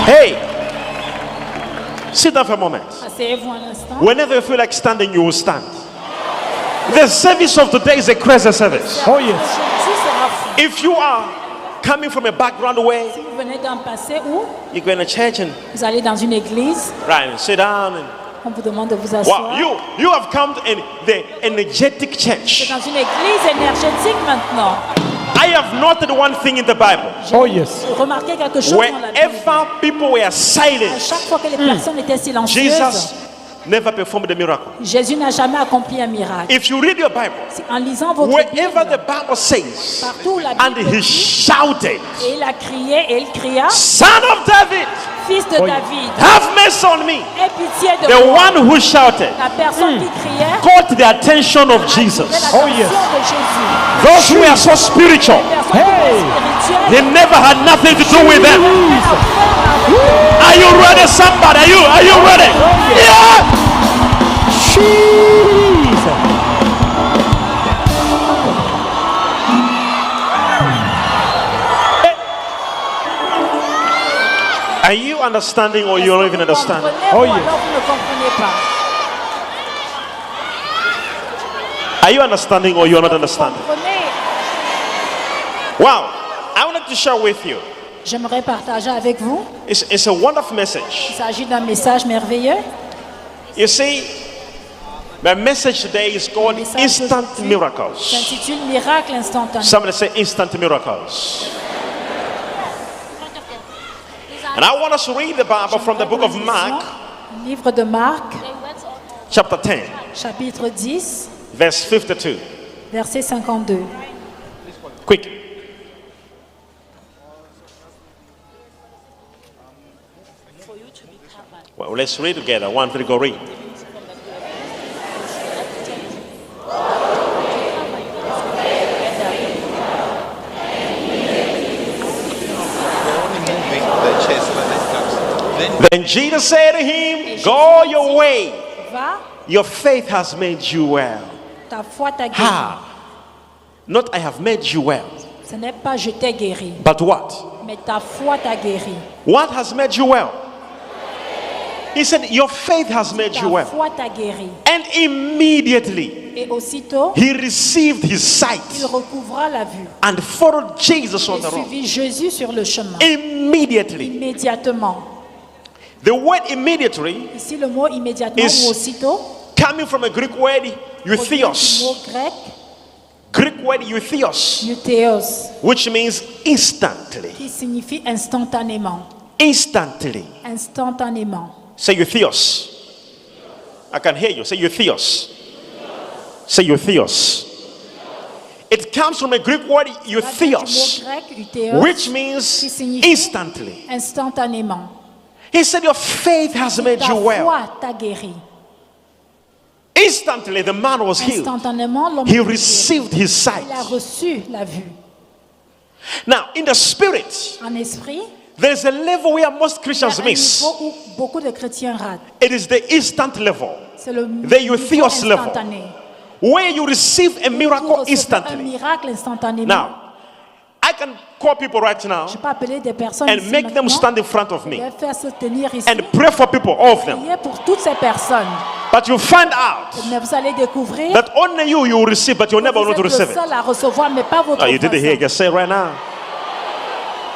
Hey, sit down for a moment. Asseyez-vous un instant. Whenever you feel like standing, you will stand. The service of today is a crazy service. Oh yes. Aujourd'hui sera fou. If you are coming from a background where Si vous venez d'un passé où you go in a church and vous allez dans une église, sit down and on vous demande de vous asseoir. wow, you have come in the energetic C'est church. dans une église énergétique maintenant. I have noted one thing in the Bible. Oh yes. Remarquez quelque chose dans la Bible. Wherever people were À silent, chaque fois que les personnes étaient silencieuses, Jesus never performed a miracle. Jésus n'a jamais accompli un miracle. If you read your Bible, En lisant votre wherever the Bible, Bible says, partout où la and Bible he dit, shouted, et il a crié, et il cria, Son of David, fils de David, have mercy on me. aie pitié de The moi. one who shouted La personne qui criait caught the attention of attirait Jesus. l'attention Oh, yes. de Jésus. Those who are so spiritual, Les personnes Hey. spirituelles, he never had nothing to do with them. Are you ready, somebody? Are you ready? Yeah! Jesus. Are you understanding or you don't even understand? Oh, Oh yes. alors vous ne comprenez pas. Are you understanding or you're not understanding? Comprenez. Wow. I would like to share with you. J'aimerais partager avec vous. It's a wonderful message. Il s'agit d'un message merveilleux. You see, my message today is called Message Instant d'aujourd'hui Miracles. s'intitule Miracle instantané. Somebody say Instant Miracles. And I want us to read the Bible from the book of Mark, Livre de Marc, chapter 10, chapitre 10, verse 52. verset 52. Quick. Well, let's read together. One, three, go read. Then Jesus said to him, Go your way. Va, Your faith has made you well. ta foi t'a guéri. Ha! Not I have made you well, Ce n'est pas je t'ai guéri, but what? mais ta foi t'a guéri. What has made you well? He said, Your faith has made Ta you well. foi t'a guéri. And immediately Et aussitôt, he received his il sight recouvra la vue and followed Jesus on et the road. suivit Jésus sur le chemin. Immediately. Immédiatement. The word immediately Ici, le mot immédiatement Is- ou aussitôt, coming from a Greek word, provient du euthios. mot grec, Greek word euthios, eutheos, which means instantly. qui signifie instantanément. Instantly. Instantanément. Say euthios. I can hear you. Say euthios. Say euthios. It comes from a Greek word Ça vient du euthios, mot grec, eutheos, which qui means signifie instantly. instantanément. He said, Your faith has made Ta you well. foi t'a guéri. Instantly, the man was healed. Instantanément, l'homme He fut guéri. received his sight. Il a reçu la vue. Now, in the spirit, En esprit, there's a level where most il y a Christians un miss. niveau où beaucoup de chrétiens ratent. It is the instant level, C'est le the niveau euthios level, instantané. where you receive a Vous miracle recevez un instantly. miracle instantanément. Now, I can call people right now Je peux appeler des personnes and ici make them maintenant, stand in front of je me vais faire se tenir ici, and pray for people, all of them. prier pour toutes ces personnes. But you find out Mais vous allez découvrir that only you will receive, but you'll que never vous want to êtes le receive it. seul à recevoir, mais pas votre Oh, you didn't hear it. voisin. Just say it right now.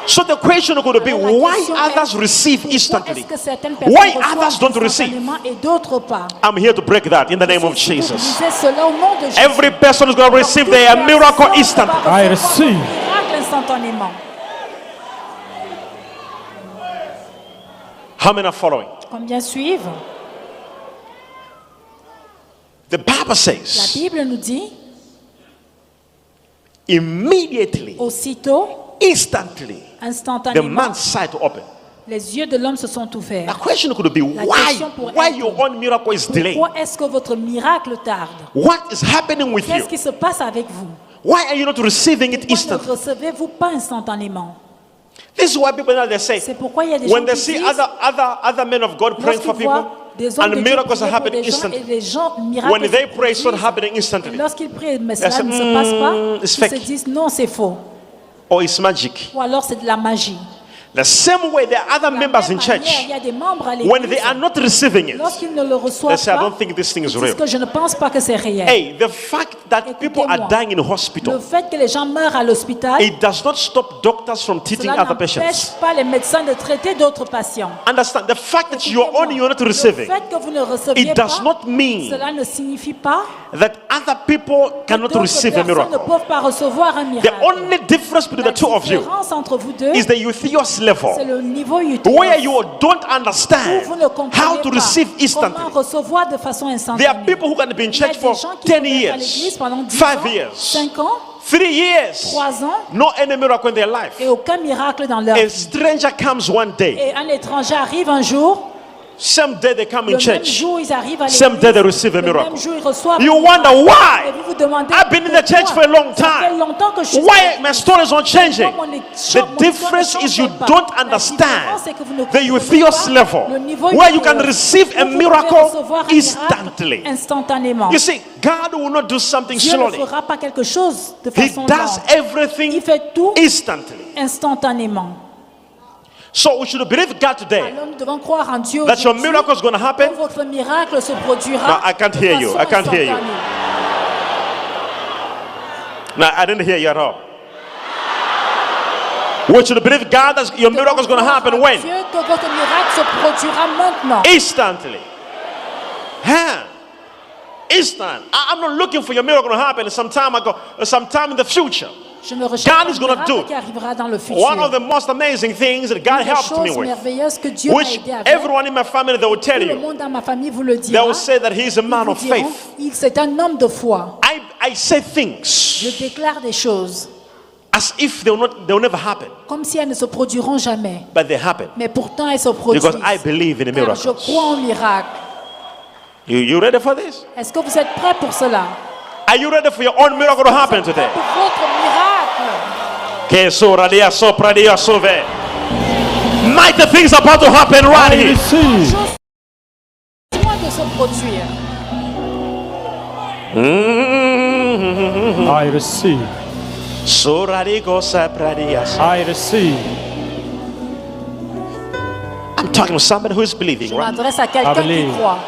So the question could be, Alors, la why question est, others receive Pourquoi instantly? est-ce que certaines personnes Why reçoivent others don't receive? instantanément et d'autres pas? I'm here to break that in the name of Si vous Jesus. lisez cela au nom de Jésus, Every person is going to receive toute their miracle personne instantly. va I recevoir receive. un miracle instantanément. How many are following? Combien suivent? The Bible La says, Bible nous dit, immediately, aussitôt, instantly, the instantanément, man's sight opened. les yeux de l'homme se sont The ouverts. question could be, La question pourrait why être, your own miracle is delayed? Pourquoi est-ce que votre miracle tarde? What is happening with you? Qu'est-ce qui se passe avec vous? Why are you not receiving it Pourquoi ne instantly? recevez-vous pas instantanément? This is why people now they say, C'est pourquoi il y a des gens when they qui see disent, other men of God praying for lorsqu'ils people, voient des hommes and de Dieu miracles prier are pour happening des gens et instantly. les gens miracles When they se pray, it's not produisent, happening et instantly. lorsqu'ils prient, mais They cela say, ne se passe pas, it's ils fake. se disent non, c'est faux. Or it's magic. Ou alors c'est de la magie. The same way there are other De la members même in manière, church, il y a des membres à when they l'église, are not receiving it, lorsqu'ils ne le they reçoivent say, I pas, don't think this thing ils is disent real. que je ne pense pas que c'est réel. Hey, the fact that people are Écoutez-moi. dying in Le hospital, fait que les gens meurent à l'hôpital, it does not stop doctors from treating cela other n'empêche patients. pas les médecins de traiter d'autres patients. Understand, the fact that you're Écoutez-moi. on, you're not Le receiving, fait que vous ne receviez it does pas, not mean cela ne signifie pas that other people que cannot d'autres receive a personnes ne miracle. peuvent pas recevoir un The miracle. only difference between La the two of you différence entre vous deux, is the eutheos c'est level, le niveau where utile. you don't Où understand vous ne how comprenez to pas receive comment instantly. recevoir de façon There are instantanée. people who can be in Il y a church des for gens qui 10 peuvent être à l'église years, pendant 10 5 ans, years, 5 ans, 3 years, 3 ans, no any miracle in their life. et aucun miracle dans leur A vie. stranger comes one day, Et un étranger arrive un jour, same day they come le in même church, jour ils arrivent à same l'église, day they receive a le miracle. même jour ils reçoivent You un miracle. wonder Et why? vous vous demandez I've been in the church for a long ça fait time. longtemps que je suis Why my stories aren't changing? Mon The difference is you don't understand the eutheos level, where you can receive a miracle instantly. Instantanément. You see, God will not do something Dieu ne slowly. fera pas quelque chose de He façon does lente. everything Il fait tout instantly. instantanément. So we should believe God today Alors nous devons croire en Dieu that your aujourd'hui miracle is going to que happen. votre miracle se produira. No, I can't de hear you. façon I can't hear you. instantanée. No, I didn't hear you at all. We should believe God that your miracle is going to happen Dieu when? que votre miracle se produira maintenant. Instantly. Huh? Instant. I'm not looking for your miracle to happen sometime ago, sometime in the future. Je ne recherche God pas is un gonna miracle do qui arrivera dans le futur. One of the most amazing things that God Une des helped me choses with, merveilleuses que Dieu m'a which aidé avec. everyone in my family they will tell Tout le you, monde dans ma famille vous le they dira. will say that he is a Ils man vous of diront, faith. c'est un homme de foi. I say Je things déclare des choses as if they will never happen, comme si elles ne se produiront jamais. but they happen Mais pourtant elles se produisent. because I believe in the Car je miracles. crois en miracle. You ready for this? Est-ce que vous êtes prêts pour cela? Are you ready for your own miracle to happen today? Pour votre miracle. Que sora dia sopra dia sove. Mighty things are about to happen right I here. receive. Loin de se produire. I receive. Sora di gosa pradia so. I receive. I'm talking to somebody who is believing, Je right? m'adresse à quelqu'un qui believe. croit.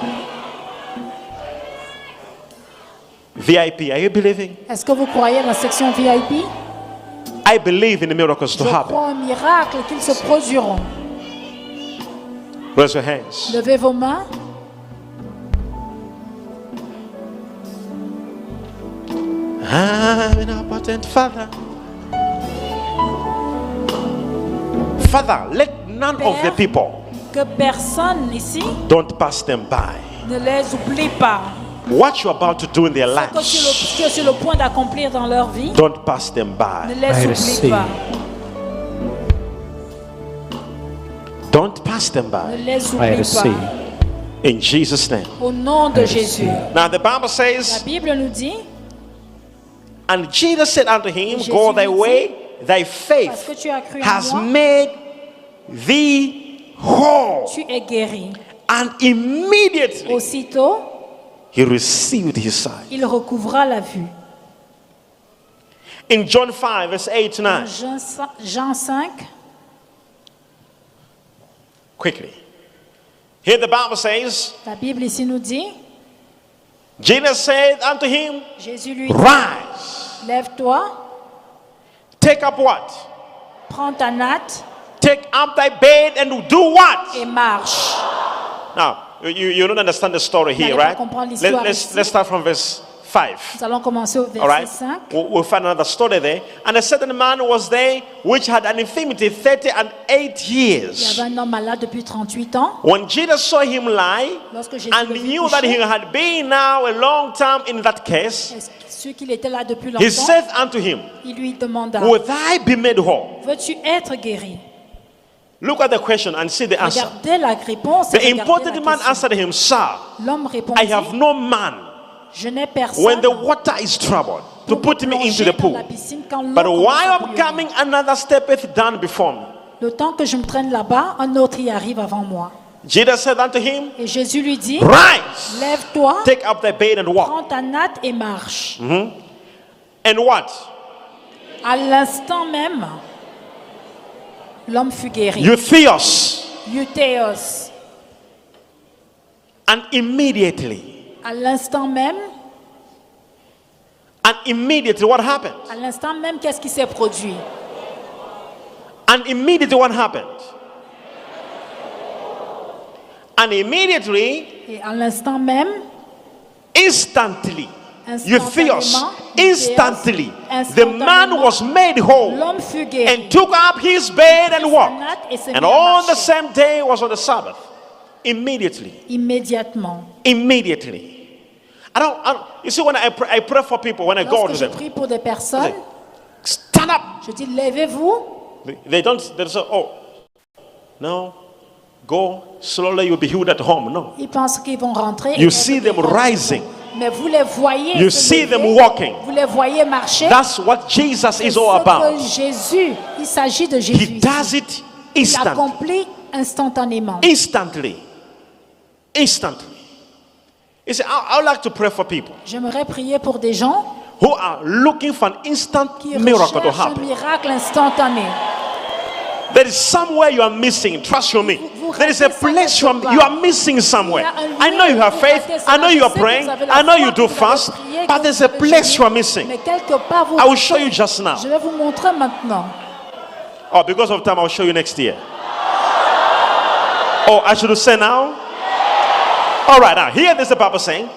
VIP, are you believing? Est-ce que vous croyez dans la section VIP? I believe in the miracles to Je happen. crois en miracle qu'ils se produiront. Raise your hands. Levez vos mains. I'm an omnipotent Father. Father, let none of the people Que personne ici don't pass them by. ne les oublie pas. What you're about to do in their Que lives, tu es sur le point d'accomplir dans leur vie, don't pass them ne by. les oublie receive. pas. Don't pass them Ne by. les I oublie receive. pas. In Jesus' name. Au nom de Jésus. Now the Bible La says, Bible nous dit, and Jesus said unto him, Jésus go thy lui dit, way, thy parce faith que tu as cru en has moi, made thee whole. tu es guéri. And immediately Aussitôt, he received his sight. il recouvra la vue. In John 5, verse 8 to 9. Jean 5, Quickly. Here the Bible says, la Bible ici nous dit, Jesus said unto him, Jésus lui dit, rise, lève-toi, take up what? prends ta natte Take up thy bed and do what? et marche. Now, you don't understand the story here, Vous n'allez pas right? comprendre l'histoire ici. Let's start from verse 5. Nous allons commencer au All verset right, 5. we'll find another story there. And a certain man was there which had an infirmity 38 Il y years. avait un homme malade depuis 38 ans. When Jesus saw him lie Lorsque Jésus and le vit knew that he couché, had been now a long time in that case, celui qui était là depuis he longtemps, said unto him, il lui demanda, would I be made whole? veux-tu être guéri? Look at the question and see the answer. Regardez la réponse. et The regardez important la man question. answered him, Sir, L'homme I répondit, have no man je n'ai when personne the water is troubled to pour put me into plonger the dans pool. la piscine quand l'eau But commence while à I'm bouillonner. coming, another steppeth down before me. Le temps que je me traîne là-bas, un autre y arrive avant moi. Jesus said unto him, Et Jésus lui dit, rise, lève-toi, take up thy bed and walk. prends ta natte et marche. And what? À l'instant même, l'homme fut guéri. Euthios. Eutheos. And immediately, À l'instant même, what happened? à l'instant même, qu'est-ce qui s'est produit? And immediately what happened? And immediately, Et à l'instant même, instantly, Euthios, instantly, Instantanément, the man was made whole l'homme fut guéri. and took up his bed and walked. Et se mit And à on the marcher. same day was on the Sabbath. Immediately. Immédiatement. Immediately. You see, when I pray for people, when I go to Lorsque je them, prie pour des personnes, stand up. je dis levez-vous. They say, oh, no, go slowly, you'll be healed at home. No. Ils pensent qu'ils vont rentrer. You see them rising. Mais vous les voyez. You se see lever, them walking. Vous les voyez marcher. That's what Jesus C'est is ce all que about. Jésus, il s'agit de Jésus. He does it Il instantly. accomplit instantanément. Instantly. Instantly. You see, I would like to pray for people J'aimerais prier pour des gens who are looking for an instant qui miracle to recherchent un happen. miracle instantané. There is somewhere you are missing. Trust you me. Vous There is a ratez ça place quelque part. you are missing somewhere. Il y a un lieu I know you have où vous faith. ratez I cela. know Je you are sais que praying. vous avez la I know foi, you que do vous avez fast. prié, But que there's vous a avez place you are jeûné. missing. Mais quelque part, vous I will show you just now. Je vais vous montrer maintenant. Oh, because of time, I'll show you next year. Oh, I should say now? All right, now, here this is the Bible saying.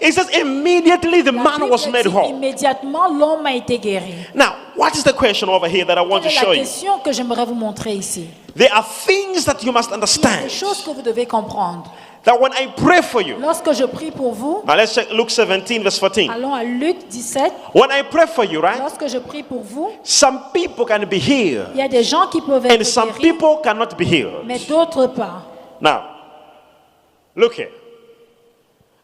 It says, immediately the La man Bible was made dit, whole. immédiatement, l'homme a été guéri. Now, what is the question over here that I want to Quelle est show la you? question que j'aimerais vous montrer ici? There are things that you must Il y a understand. des choses que vous devez comprendre. That when I pray for you, Lorsque je prie pour vous, now let's check Luke 17, verse 14. allons à Luc 17. When I pray for you, right? Lorsque je prie pour vous, Some people can be healed, il y a des gens qui peuvent and être some guéris, people cannot be healed. mais d'autres pas. Now, look here.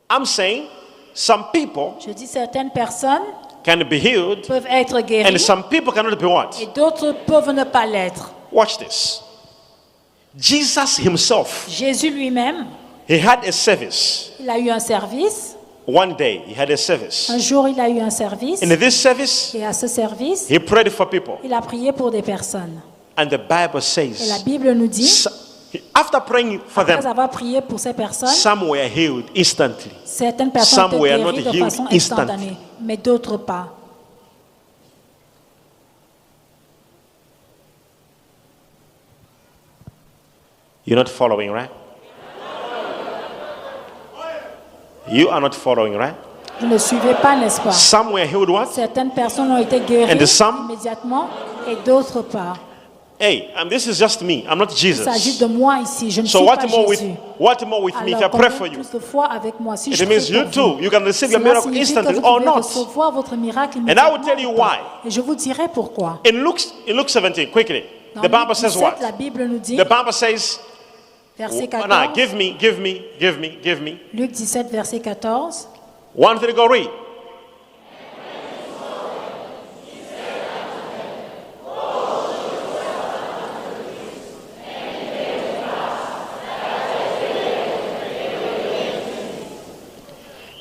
I'm saying some people Je dis certaines personnes can be healed, peuvent être and guéries some people cannot be what? et d'autres peuvent ne pas l'être. Watch this. Jesus himself, Jésus lui-même, he had a service. il a eu un service. One day, he had a service. Un jour, il a eu un service. In this service, Et à ce service, he prayed for people. il a prié pour des personnes. And the Bible Et la says, Bible nous dit, after praying for après them, avoir prié pour ces personnes, some were healed instantly. certaines personnes Some étaient were not guéries de healed façon instantly. instantanée, mais d'autres pas. You're not following, right? You are not following, right? Vous ne suivez pas, n'est-ce pas? Some were healed what? Certaines personnes ont été guéries And some? immédiatement et d'autres pas. Hey, this is just me. I'm not Il s'agit Jesus. de moi ici, je ne So suis what pas more with Jésus. me if I Alors, pray combien for you? plus de foi avec moi si je It means prie you pour too. vous. You can receive your Cela miracle signifie que instantly vous or pouvez not. recevoir votre miracle And I will tell you immédiatement. why. Et je vous dirai pourquoi. In Luke 17, quickly, Dans the Bible Luc says 17, what? la Bible nous dit, The Bible says, verset now 14, give me. Luc 17, verset 14, One thing to go read.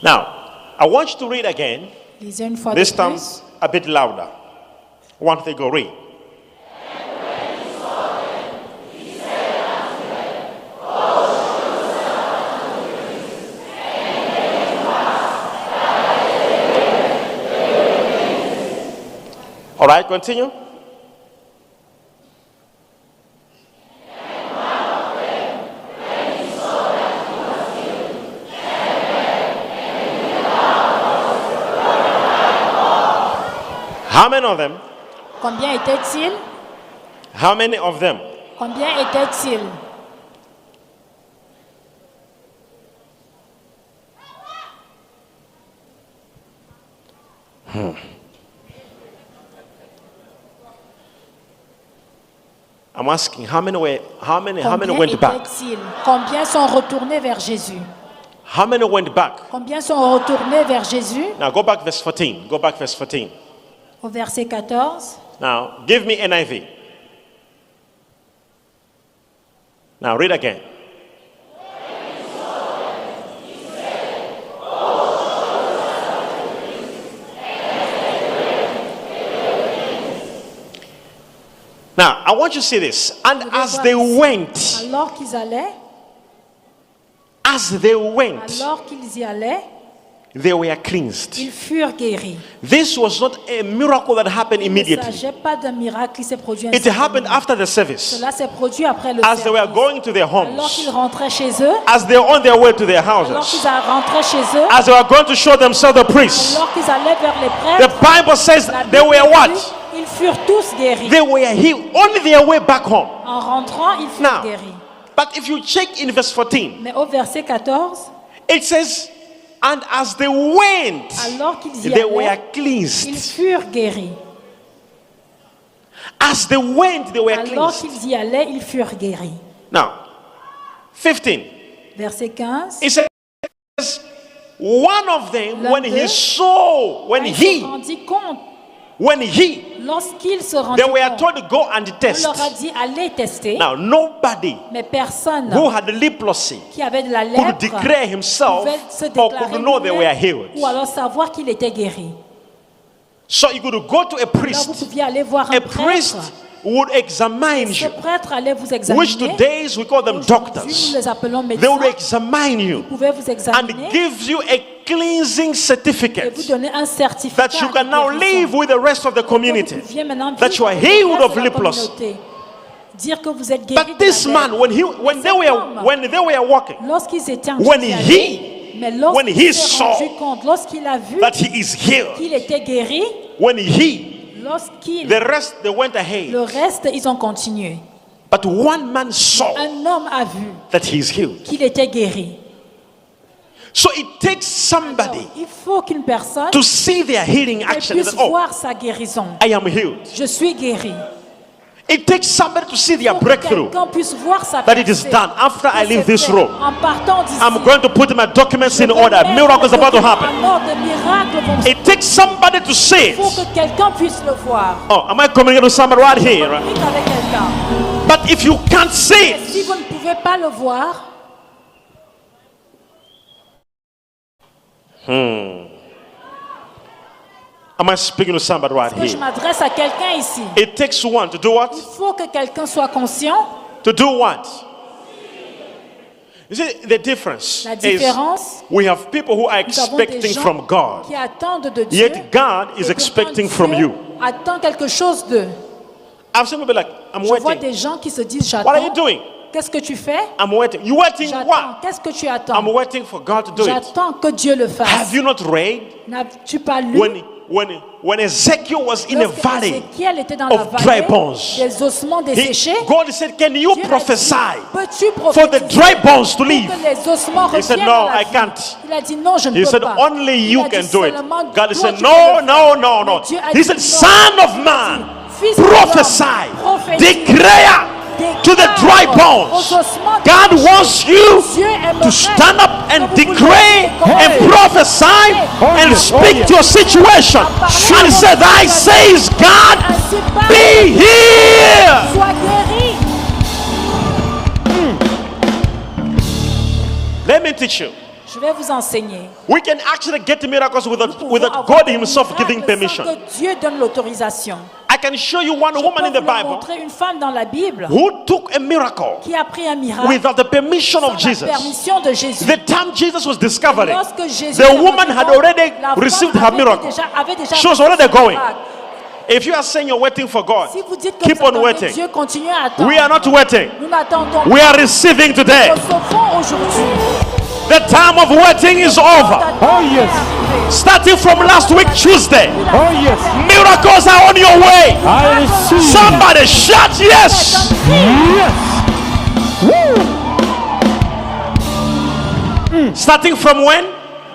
Now, I want you to read again, lisez une fois de this time plus. a bit louder. One thing go read. All right, continue. How many of them? Combien était-il? How many of them? Combien était-il? I'm asking how many went Combien back? était-il? Combien sont retournés vers Jésus? How many went back? Combien sont retournés vers Jésus? Now go back verse 14. Go back verse 14. Au verset 14. Now give me NIV. Now read again. Now I want you to see this. And Vous devez as voir they ici. went, Alors qu'ils allaient, as they went, alors qu'ils y allaient, they were cleansed. ils furent guéris. This was not a miracle that happened Il ne immediately. s'agit pas d'un miracle qui s'est produit It happened instantanément. after the service. Cela s'est produit après le As they were service. going to their Alors homes, qu'ils rentraient chez eux, as they were on their way to their alors houses, qu'ils rentraient chez eux, as they were going to show themselves the priests, alors qu'ils allaient vers les the prêtres, Bible says la they Bible were dit, what? ils furent tous guéris. They were healed on their way back home. En rentrant, ils furent Now, guéris. but if you check in verse 14, Mais au verset 14, it says, and as they went, alors qu'ils y they were allaient, ils cleansed. furent guéris. As they went, they were Alors cleansed. qu'ils y allaient, ils furent guéris. Now, 15. Verset 15. It says, one of them, L'un when he d'eux, saw, when Quand ils se he, rendit compte, they lorsqu'ils se rendirent were compte, told to go and on test. leur a dit allez tester, Now, nobody mais personne who had leprosy qui avait de la could lèpre declare himself pouvait se or déclarer could know they were lui-même healed. ou alors savoir qu'il était guéri. So you could go to a Alors vous priest. pouviez aller voir un A priest prêtre. would examine Ce you, prêtre allait vous which examiner. today we call them Aujourd'hui, nous doctors. les appelons They would médecins. examine you Ils pouvaient vous and examiner give you a cleansing et certificate vous donner un certificat that you de can now guérison. live with the rest of the Que community. vous pouviez maintenant That vivre you are avec le healed reste of de la leprosy. communauté. Dire que vous êtes guéri But de la this man, lèpre. when they were walking, Lorsqu'ils étaient en when train d'y he- aller, mais when lorsqu'il he s'est saw rendu compte, lorsqu'il a vu that he is healed, qu'il était guéri, when he, lorsqu'il, the rest they went ahead. le reste, ils ont continué. But one man saw Un homme a vu that he is healed. qu'il était guéri. So it takes somebody Il faut qu'une personne to see their healing action and puisse say, oh, voir sa guérison. I am healed. Je suis guéri. It takes somebody to see Il their faut que breakthrough. quelqu'un puisse voir sa That it is percée. done. After I Que leave c'est this fait. room, En partant d'ici, I'm going to put my documents in order. Miracle is about to happen. Un ordre de miracle vont se It takes somebody to see Il faut it. que quelqu'un puisse le voir. Oh, am I communicating with somebody right here? Communique avec quelqu'un. But if you can't see it, Si vous ne pouvez pas le voir, am I speaking to somebody right que je here? m'adresse à quelqu'un ici. It takes one to do what? Il faut que quelqu'un soit conscient. To do what? You see, the difference La is différence, we have people who are nous avons des expecting gens from God, qui attendent de Dieu. yet God et is pourtant expecting Dieu from you. attend quelque chose d'eux. I've seen people like, I'm Je vois waiting. des gens qui se disent What are you j'attends. doing? Qu'est-ce que tu fais? I'm waiting. You waiting J'attends. what? Qu'est-ce que tu I'm attends? waiting for God to do it. J'attends que Dieu le Have fasse. you not read N'as-tu pas lu? when Ezekiel was in a Lorsque valley Ézéchiel était dans la of dry vallée bones, des ossements desséchés, God said, can you Dieu a dit, prophesy peux-tu for the prophétiser dry bones to pour live? que les ossements He said, reviennent no, à la I vie? can't. Il a dit non, je ne He peux said, pas. only Il you a dit can do it. seulement God toi, said, tu no, peux le no, faire. no, no. Mais Dieu a He dit said, non. son of man, Fils de l'homme, prophesy, prophétise, declare to the dry aux bones. ossements God desséchés. wants you Dieu aimerait to stand up que and vous declare vouliez and commencer prophesy and speak to your situation and say, thy says God, Ainsi parle, be here. sois guéri. Let me teach you. Je vais vous enseigner. We can actually get miracles without Nous pouvons avoir God des himself miracles giving sans permission. que Dieu donne l'autorisation. I can show you one Je woman in peux the vous Bible montrer une femme dans la Bible who took a miracle qui a pris un miracle without the permission sans of la Jesus. permission de Jésus. The time Jesus was discovering, Lorsque Jésus the s'est woman rendu had compte, already la femme received her avait miracle. avait déjà She was reçu already son going. miracle. If you are saying you're waiting for God, Si vous dites que keep vous on attendez waiting. Dieu, continuez à attendre. We are not waiting. Nous n'attendons We pas. are receiving today. Nous recevons aujourd'hui. The time of waiting is over. Oh, yes. Starting from last week, Tuesday, Oh, yes. miracles are on your way. I receive. Somebody shout yes. Yes. Woo. Starting from when?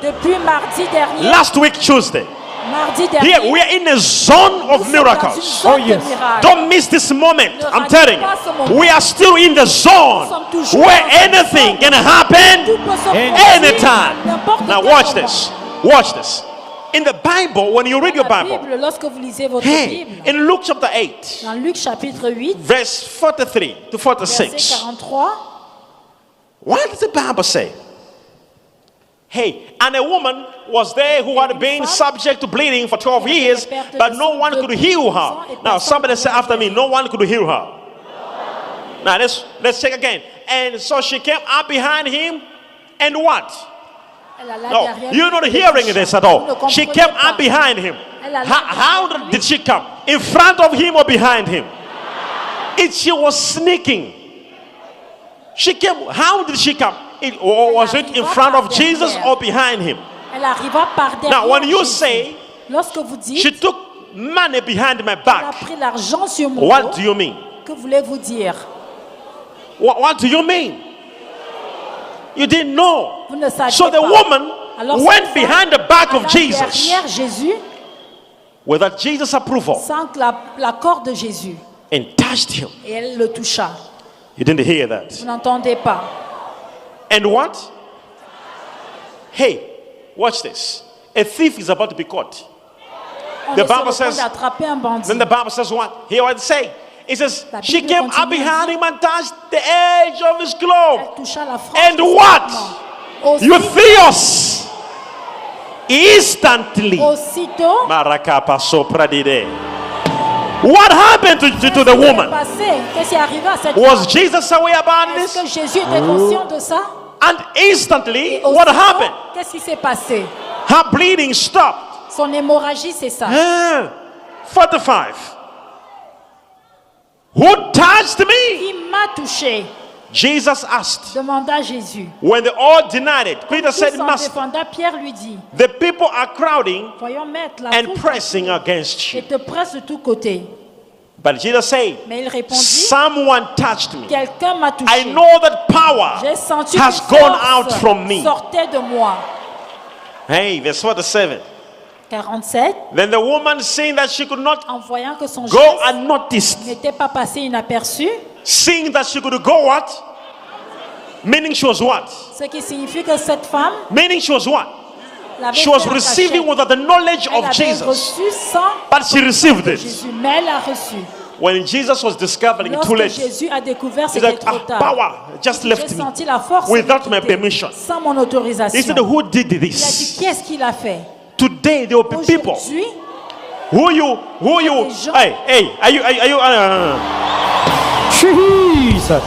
Depuis mardi dernier, Last week, Tuesday. mardi dernier, Here we are in a zone of nous sommes dans une miracles. zone Oh, yes. de miracles. Don't miss this moment. Ne I'm ratez telling pas ce moment. you, we are still in the zone sommes toujours where dans cette anything zone. can Tout happen peut se And produire anytime. n'importe Now quel watch moment. this. Watch this. In the Bible, when you read your La Bible, Bible, lorsque vous lisez votre hey, Bible, in Luke chapter 8, dans Luc chapitre 8, verse 43 to verset 46, 43, what does the Bible say? Hey, and a woman was there who had been subject to bleeding for 12 years, but no one could heal her. Now, somebody say after me, no one could heal her. Now let's check again. And so she came up behind him, and what? Elle alla No, derrière you're lui not et le hearing toucha. this at Vous ne all. She comprenez came pas. up behind him. Elle alla How derrière lui. did she come? In front of him or behind him? She was sneaking. She came. How did she come? Was it in front of Jesus or behind him? Elle arriva par derrière. Now, when you Jésus. say Lorsque vous dites, she took money behind my elle a back, pris l'argent sur mon what dos, do you mean? que voulez-vous dire? What do you mean? You didn't know. Vous ne saviez So the pas. woman Alors, cette went femme behind the back of alla Jesus derrière Jésus, without Jesus' approval sans que l'accord de Jésus. and touched him. Et elle le toucha. You didn't hear that. Vous n'entendez pas. And what? Hey, watch this. A thief is about to be caught. On The est sur Bible le point says- d'attraper un bandit. Then the Bible says what? Hear what it say. It says La she Bible came continue up behind ainsi. him and touched the edge of his cloak. Elle toucha la frange And de ses what? vêtements. You theos instantly. Aussitôt, Marakapa sopradide. What happened to the woman? qu'est-ce qui est arrivé à cette Was femme? Jesus aware about Est-ce this? que Jésus était conscient de ça? And instantly, Aussitôt, what happened? qu'est-ce qui s'est passé? Her bleeding stopped. Son hémorragie, c'est ça. 45. Who touched me? Qui m'a touché? Jesus asked. Demanda Jésus. When they all denied it, Peter Tous said, s'en Master, défendant, Pierre lui dit, the people are crowding voyons mettre la and foule pressing against et you. te presse de tous côtés. But Jesus said, Mais il répondit, someone touched me. quelqu'un m'a touché. I know that power J'ai senti has qu'une gone force out from me. sortait de moi. Hey, verse 47. 47. Then the woman, seeing that she could not En voyant que son go geste unnoticed, n'était pas passé inaperçu, seeing that she could go what? Meaning she was what? ce qui signifie que cette femme Meaning she was what? l'avait She was fait en receiving cachette. without the knowledge Elle of avait Jesus. reçu sans But she received it. Jésus, mais elle a reçu. When Jesus was discovering too Lorsque late, Jésus a découvert, he's c'était like, trop tard. power just J'ai left me senti la force without me my quitter, permission. sans mon autorisation. He said, who did Il a dit, this? qu'est-ce qu'il a fait? Today there will be people Aujourd'hui, who you, des gens- hey, are you, Jesus.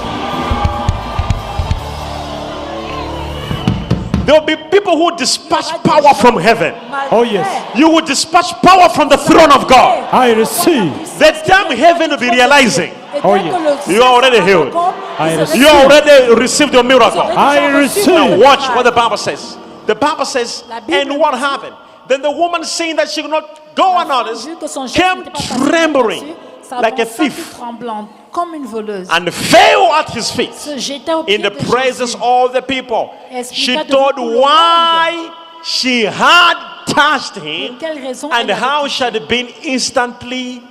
there will be people who dispatch power from heaven. Oh, yes. You will dispatch power from the throne of God. I receive. The time heaven will be realizing. Oh, yes. You are already healed. I receive. You already received your miracle. I receive. Now watch what the Bible says. The Bible says, La Bible and what dit- happened? Then the woman, seeing that she could not go unnoticed, Vu que son geste came n'était pas passé trembling inaperçu, sa like a voix thief tremblante, comme une voleuse, and fell at his feet se jeta au in pied the de presence Jésus. of the people. She Expliqua devant told tout le why she had touched him Pour quelle raison and elle avait how touché. she had been instantly.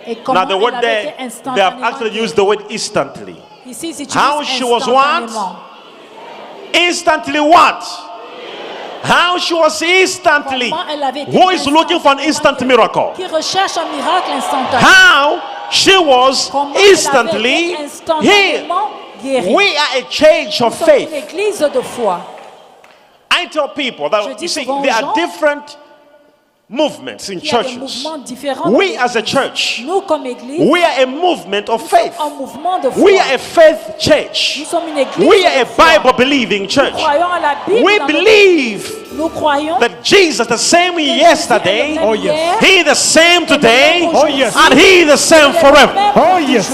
Et comment Now the elle word avait there, été they have instantanément actually guérie. used the word instantly. Ici, c'est How she was what? instantanément. Instantly what? How she was instantly. Comment elle avait été Who is looking for an instant miracle? Qui recherche un miracle instantané. How she was Comment elle avait instantly été healed. instantanément guérie. We are a church Nous of sommes une faith. église de foi. I tell people Je that dis you see souvent aux there are gens different movements in Il y a des churches. mouvements différents. We as a church, Nous, comme église, we are a movement of faith. un mouvement de foi. We are a faith church. Nous sommes une église We are de a foi. Bible believing church. Nous croyons à la Bible. We dans notre- believe Nous croyons that Jesus the same yesterday, Oh, yes. He the same today, Oh, yes. and He the same forever. Oh, yes.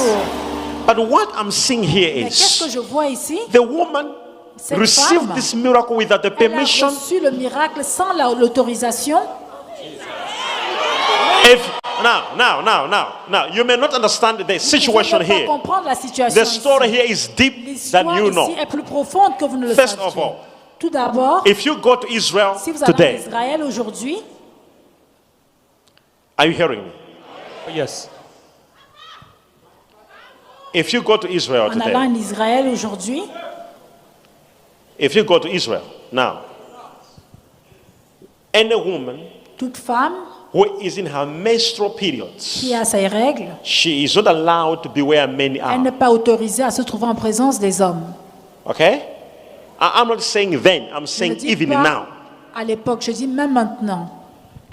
But what I'm seeing here Mais qu'est-ce que is je vois ici? the woman Cette received femme, this miracle without the elle a permission. reçu le miracle sans l'autorisation. If now, you may not understand the Vous situation ne pouvez pas here. comprendre la situation The story ici. here is deep than L'histoire you ici know. est plus profonde que vous ne le First saviez. of all, Tout d'abord, if you go to Israel si vous allez en today, Israël aujourd'hui, are you hearing me? Yes. If you go to Israel en allant today, en Israël aujourd'hui, if you go to Israel now, any woman toute femme who is in her menstrual periods, qui a ses règles, she is not allowed to be where men elle are. n'est pas autorisée à se trouver en présence des hommes. Okay? I'm not saying then, I'm Je ne saying dis even pas now. à l'époque, je dis même maintenant.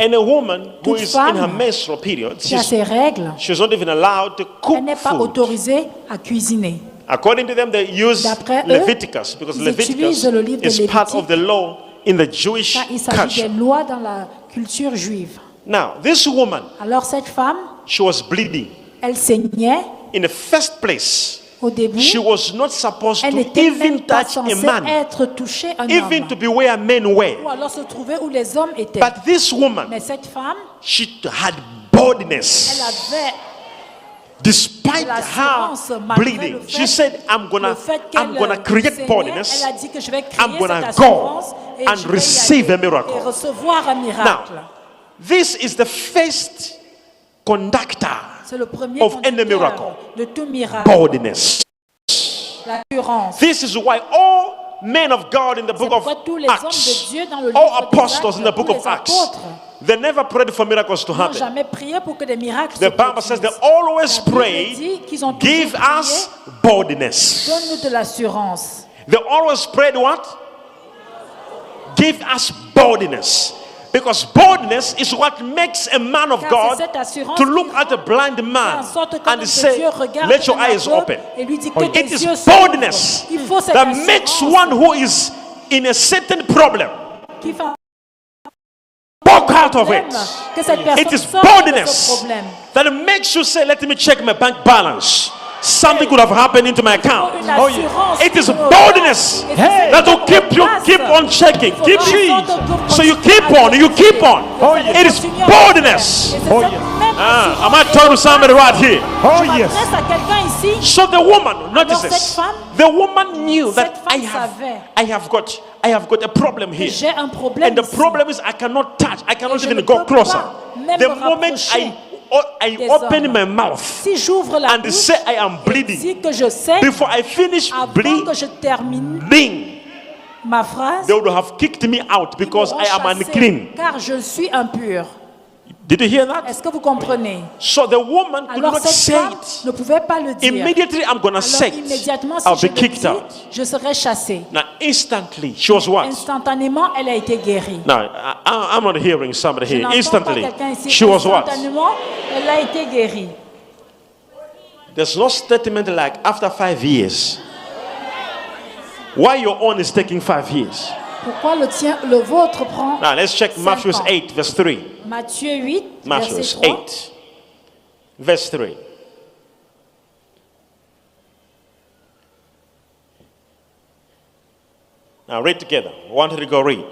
And a woman who Toute is in her femme menstrual periods, Qui a ses règles, she's not even allowed to elle cook n'est pas food. autorisée à cuisiner. According to them, they use D'après eux, Leviticus because ils Leviticus utilisent le livre de is part of the Lévitique. law in the Jewish Car il s'agit culture. des lois dans la culture juive. Now, this woman, Alors cette femme, she was bleeding. elle saignait In the first place, au début. she was not supposed Elle to n'était even même pas touch a censée man, être touchée un even homme. to be where men were. Ou alors se trouver où les hommes étaient. But this woman, Mais cette femme, she had elle boldness. avait Despite l'assurance her malgré bleeding, le she fait, said, I'm le fait qu'elle gonna create saignait, boldness. elle a dit que je vais créer I'm cette gonna assurance go et and je vais y receive aller a miracle. et recevoir un miracle. Now, this is the first conductor C'est le premier of any conducteur miracle. de tout miracle. Boldness. L'assurance. This is why all men of God in the C'est book of pourquoi tous les hommes Acts, de Dieu dans le all livre des apostles Actes, in the book tous of les Acts, apôtres they never prayed for miracles to n'ont happen. jamais prié pour que des miracles se The Bible says they produisent. always La Bible prayed, dit qu'ils ont toujours give prié, us boldness. donne-nous de l'assurance. They always prayed what? Give us boldness. Because boldness is what makes a man of Car God c'est cette assurance to look qui at a blind fait man en sorte que and quand say, Dieu regarde let your un eyes aveugle open. et lui dit que tes It is yeux s'ouvrent. boldness Il faut cette that assurance makes one who is in a certain problem qui fait walk out of problème, it. que cette It personne is sorte de ce boldness problème. that makes you say, let me check my bank balance. Something could have happened into my account. Une assurance It is qui nous boldness regarde. Et c'est that will cette keep you grâce. keep on checking. Il Keep faudra en sorte que so you keep on, you keep on. It is boldness. Et c'est cette même Am I talking to somebody right here? Oh, Je yes. m'adresse à quelqu'un ici. So the woman, notice cette this. femme- The woman knew that cette femme savait. I have got a problem here. J'ai un problème And the ici. problem is I cannot touch. I cannot Et je even ne go peux closer. pas même The me moment rapprocher I des open hommes. my mouth Si j'ouvre la and bouche say I am et bleeding, dis que je sais, before I finish avant que bleeding, je termine they ma phrase, would have kicked me out ils because m'auront I am chassé, unclean. car je suis impur. Did you hear that? Est-ce que vous comprenez? So the woman could Alors not cette say femme it. ne pouvait pas le dire. Immediately I'm gonna Alors say it. immédiatement, si I'll je be le kicked dis, out. je serai chassée. Now instantly she was what? Instantanément, elle a été guérie. Now I'm not hearing somebody Je here. n'entends pas Instantly quelqu'un ici. she was what? Instantanément, elle a été guérie. There's no statement like after 5 years. Why your own is taking 5 years? Pourquoi le tien, le vôtre prend Now let's check 5 Matthew ans? 8 verse 3. Matthieu 8, Matthew verset 3. 8 verse 3. Now read together. I want you to go read.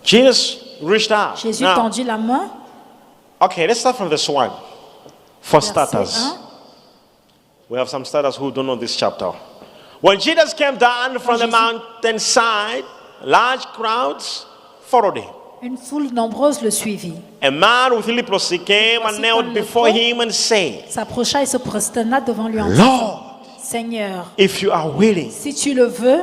Jesus reached out. Jésus Now, tendit la main. okay, let's start from verse 1. For Verset starters, 1. we have some starters who don't know this chapter. When Jesus came down from the Jésus- mountainside, large crowds followed him. Une foule nombreuse le suivit. A man with leprosy came and Voici knelt qu'un before lépreux him and said, S'approcha et se prosterna devant lui en disant, Lord, Seigneur, if you are willing, si tu le veux,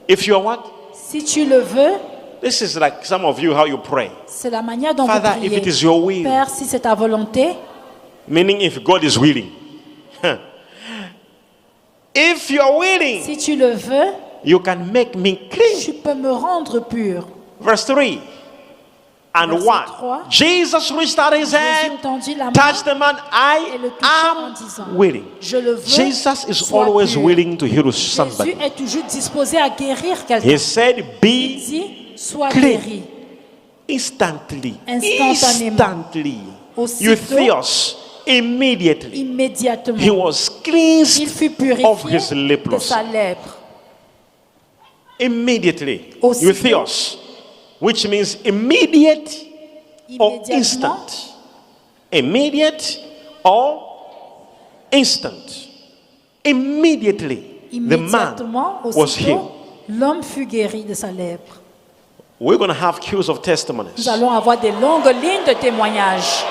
if you are what? si tu le veux, This is like some of you how you pray. c'est la manière dont Father, vous if priez. it is your will, Père, si c'est ta volonté, meaning if God is willing. If you are willing, si tu le veux, you can make me clean. tu peux me rendre pur. Verse 3. And Verset what? 3. Jesus reached out his Jésus hand, tendit la main touched the man. et I le toucha en am disant, willing. je le veux, Jesus is sois always pur. willing to heal Jésus somebody. est toujours disposé à guérir quelqu'un. He said, Il be dit, sois clean. guéri. instantly. Instantanément. Instantly. Aussitôt, Euthios, immediately. He immédiatement, was il cleansed fut of purifié his de leprosy. sa lèpre. Immediately. Aussitôt. Euthios, which means immediate or Immédiatement, instant. Immediate or instant. Immediately, the man immédiatement, was healed. aussitôt, l'homme fut guéri de sa lèpre. We're going to have queues of Nous testimonies. allons avoir des longues lignes de témoignages.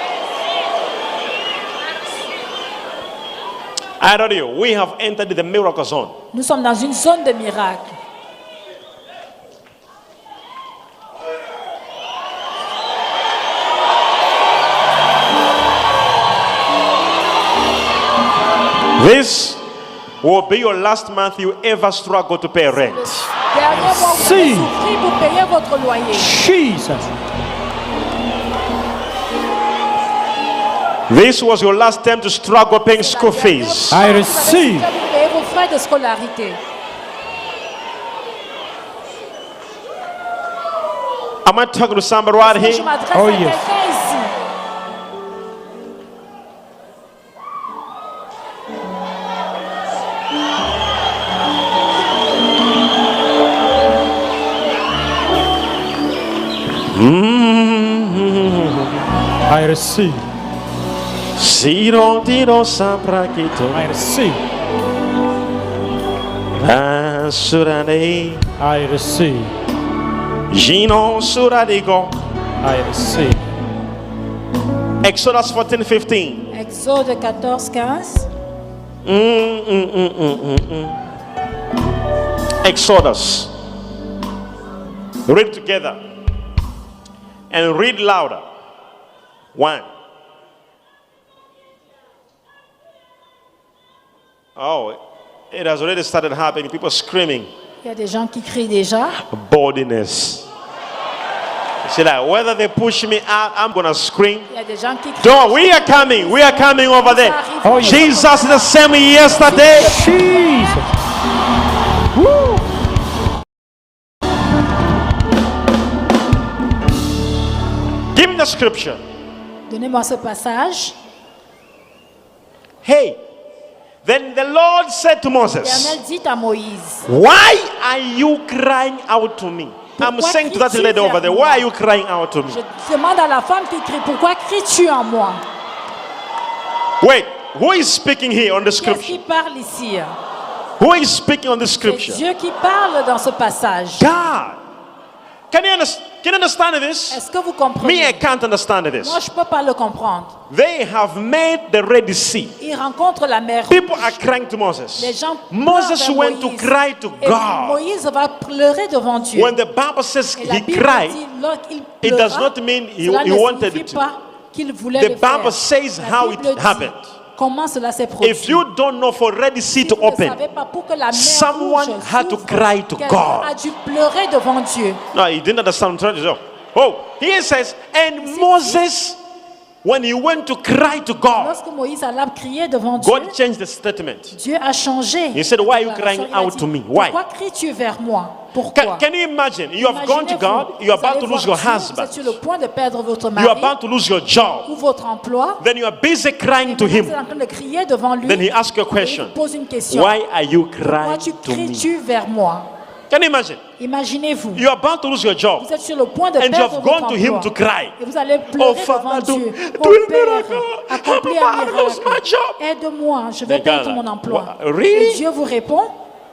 I tell you, we have entered the miracle zone. Nous sommes dans une zone de miracles. This will be your last month you ever struggle to pay rent. Dernier mois, vous Si. avez souffert pour payer votre loyer. Jesus. This was your last time to struggle paying school fees. I Vous avez receive. souffert pour payer vos frais de scolarité. Am I talking to somebody right Je here? m'adresse Oh, à yes. quelqu'un ici. I receive. Siro tiro saprakito. I receive. Surane. I receive. Gino suradigo. I receive. Exodus 14:15. Exode 14, 15. Exodus. Read together. And read louder. 1. Oh, it has already started happening. People screaming. Il y a des gens qui crient déjà. Boldness. See that? Whether they push me out, I'm gonna scream. Il y a des gens qui crient. Don't. We are coming. We are coming over there. Oh, yes. Jesus is the same yesterday. Jesus. Woo. Give me the scripture. Donnez-moi ce passage. Hey. Then the Lord said to Moses, L'Éternel dit à Moïse, why are you crying out to me? I'm Pourquoi saying to that cries-tu lady over vers there, moi? why are you crying out to me? je demande à la femme qui crie, pourquoi cries-tu en moi? Wait, who is speaking here on the Qu'est-ce scripture? qui parle ici? Who is speaking on the C'est scripture? Dieu qui parle dans ce passage. God. Can you understand this? Est-ce que vous Me, comprenez? I can't understand Moi, this. je ne peux pas le comprendre. They have made the Red Sea. Il rencontre la mer. People are crying to Les Moses. gens Moses pleurent vers went to Moïse. cry to Et God. Moïse va pleurer devant Dieu. When the Bible says Et la he Bible cried, dit, lorsqu'il it does pleura, not mean he cela ne wanted signifie it to. pas qu'il voulait The le faire. Bible says La how Bible it dit happened. comment cela s'est produit. If you don't know for Red Sea Si to vous ne open, savez pas, pour que la mer someone rouge had to s'ouvre, cry to quelqu'un God. a dû pleurer devant Dieu. no, he didn't understand. Oh, here it says, and Moses, when he went to cry to God, Lorsque Moïse alla crier devant Dieu, God changed the statement. Dieu a changé. He said, why are you La crying déclaration. Il a out dit, to me? Why? Pourquoi cries-tu vers moi? Pourquoi? Can you imagine? You have gone to Imaginez-vous, God, you're vous about allez to voir lose your Dieu, Vous husband, êtes sur le point de perdre votre you're mari about to lose your job, ou votre emploi. then you are busy crying to Vous êtes him. en train de crier devant lui. Then he asks you a Et il question. vous pose une question. Why are you Pourquoi crying tu to me? cries-tu vers moi? Can you imagine? Imaginez-vous. You're about to lose your job, Vous êtes sur le point de and you perdre have votre gone to him emploi. to cry. Et vous allez pleurer Oh, Father, devant do Dieu. a Oh miracle. Père, accomplis I'm un about to lose my miracle. job. Aide-moi, je vais The perdre God, mon emploi. really? Et Dieu vous répond,